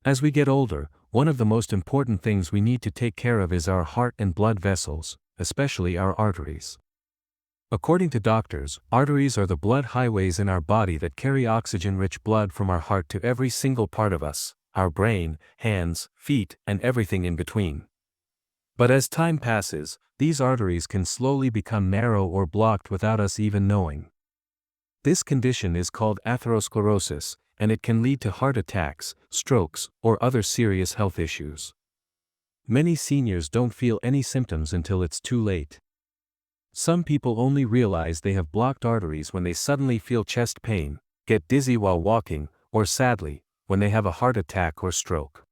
As we get older, one of the most important things we need to take care of is our heart and blood vessels, especially our arteries. According to doctors, arteries are the blood highways in our body that carry oxygen-rich blood from our heart to every single part of us, our brain, hands, feet, and everything in between. But as time passes, these arteries can slowly become narrow or blocked without us even knowing. This condition is called atherosclerosis, and it can lead to heart attacks, strokes, or other serious health issues. Many seniors don't feel any symptoms until it's too late. Some people only realize they have blocked arteries when they suddenly feel chest pain, get dizzy while walking, or sadly, when they have a heart attack or stroke.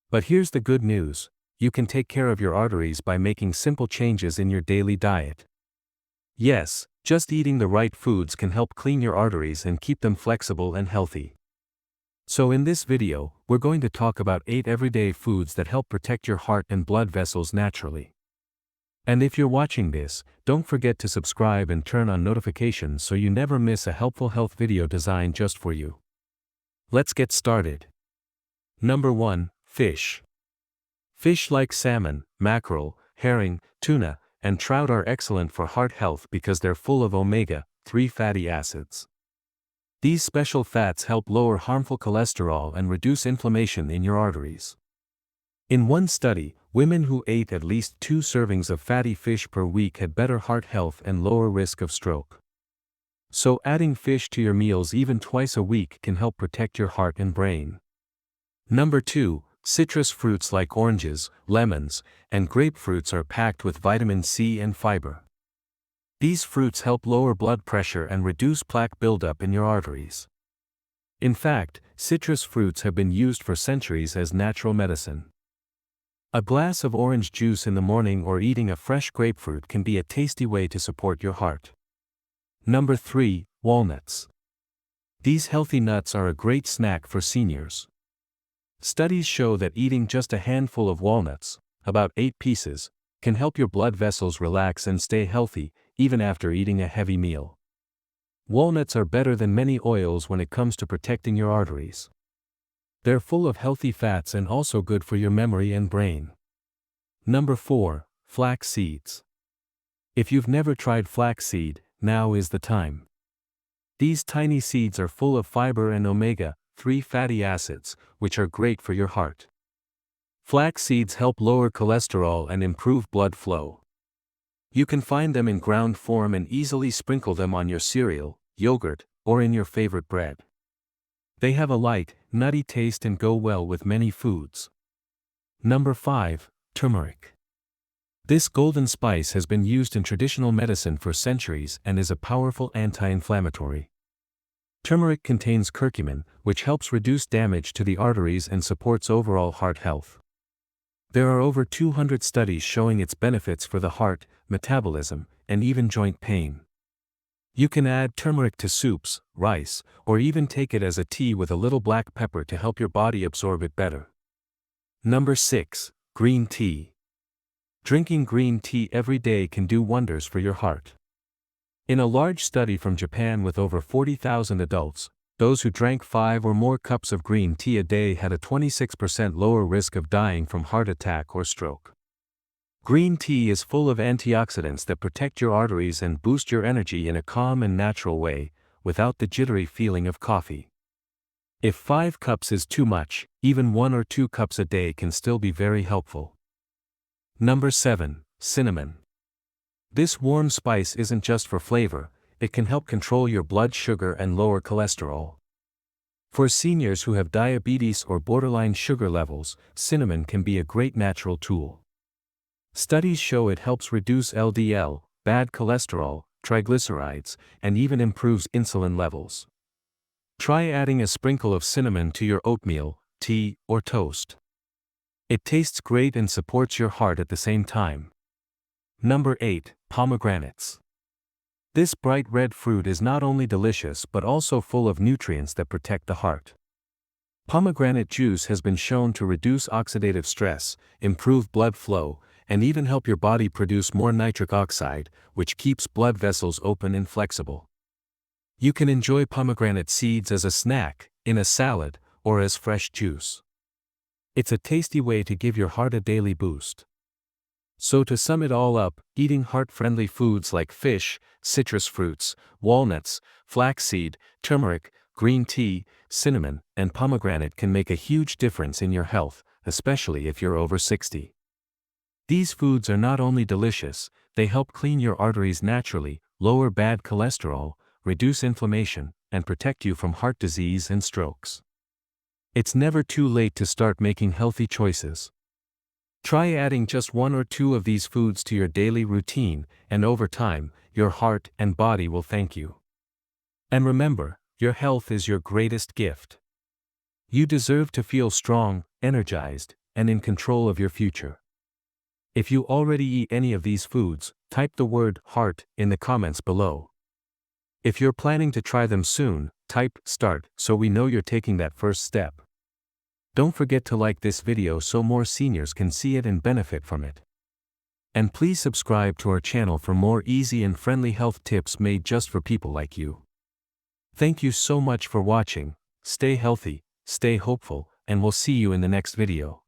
But here's the good news: you can take care of your arteries by making simple changes in your daily diet. Yes, just eating the right foods can help clean your arteries and keep them flexible and healthy. So in this video, we're going to talk about 8 everyday foods that help protect your heart and blood vessels naturally. And if you're watching this, don't forget to subscribe and turn on notifications so you never miss a helpful health video designed just for you. Let's get started. Number 1. Fish. Fish like salmon, mackerel, herring, tuna, and trout are excellent for heart health because they're full of omega-3 fatty acids. These special fats help lower harmful cholesterol and reduce inflammation in your arteries. In one study, women who ate at least 2 servings of fatty fish per week had better heart health and lower risk of stroke. So adding fish to your meals even twice a week can help protect your heart and brain. Number 2. Citrus fruits like oranges, lemons, and grapefruits are packed with vitamin C and fiber. These fruits help lower blood pressure and reduce plaque buildup in your arteries. In fact, citrus fruits have been used for centuries as natural medicine. A glass of orange juice in the morning or eating a fresh grapefruit can be a tasty way to support your heart. Number 3. Walnuts. These healthy nuts are a great snack for seniors. Studies show that eating just a handful of walnuts, about 8 pieces, can help your blood vessels relax and stay healthy, even after eating a heavy meal. Walnuts are better than many oils when it comes to protecting your arteries. They're full of healthy fats and also good for your memory and brain. Number 4. Flax seeds. If you've never tried flaxseed, now is the time. These tiny seeds are full of fiber and omega-3 fatty acids, which are great for your heart. Flax seeds help lower cholesterol and improve blood flow. You can find them in ground form and easily sprinkle them on your cereal, yogurt, or in your favorite bread. They have a light, nutty taste and go well with many foods. Number 5. Turmeric. This golden spice has been used in traditional medicine for centuries and is a powerful anti-inflammatory. Turmeric contains curcumin, which helps reduce damage to the arteries and supports overall heart health. There are over 200 studies showing its benefits for the heart, metabolism, and even joint pain. You can add turmeric to soups, rice, or even take it as a tea with a little black pepper to help your body absorb it better. Number 6. Green tea. Drinking green tea every day can do wonders for your heart. In a large study from Japan with over 40,000 adults, those who drank 5 or more cups of green tea a day had a 26% lower risk of dying from heart attack or stroke. Green tea is full of antioxidants that protect your arteries and boost your energy in a calm and natural way, without the jittery feeling of coffee. If 5 cups is too much, even 1 or 2 cups a day can still be very helpful. Number 7. Cinnamon. This warm spice isn't just for flavor, it can help control your blood sugar and lower cholesterol. For seniors who have diabetes or borderline sugar levels, cinnamon can be a great natural tool. Studies show it helps reduce LDL, bad cholesterol, triglycerides, and even improves insulin levels. Try adding a sprinkle of cinnamon to your oatmeal, tea, or toast. It tastes great and supports your heart at the same time. Number 8. Pomegranates. This bright red fruit is not only delicious but also full of nutrients that protect the heart. Pomegranate juice has been shown to reduce oxidative stress, improve blood flow, and even help your body produce more nitric oxide, which keeps blood vessels open and flexible. You can enjoy pomegranate seeds as a snack, in a salad, or as fresh juice. It's a tasty way to give your heart a daily boost. So to sum it all up, eating heart-friendly foods like fish, citrus fruits, walnuts, flaxseed, turmeric, green tea, cinnamon, and pomegranate can make a huge difference in your health, especially if you're over 60. These foods are not only delicious, they help clean your arteries naturally, lower bad cholesterol, reduce inflammation, and protect you from heart disease and strokes. It's never too late to start making healthy choices. Try adding just one or two of these foods to your daily routine, and over time, your heart and body will thank you. And remember, your health is your greatest gift. You deserve to feel strong, energized, and in control of your future. If you already eat any of these foods, type the word heart in the comments below. If you're planning to try them soon, type start so we know you're taking that first step. Don't forget to like this video so more seniors can see it and benefit from it. And please subscribe to our channel for more easy and friendly health tips made just for people like you. Thank you so much for watching. Stay healthy, stay hopeful, and we'll see you in the next video.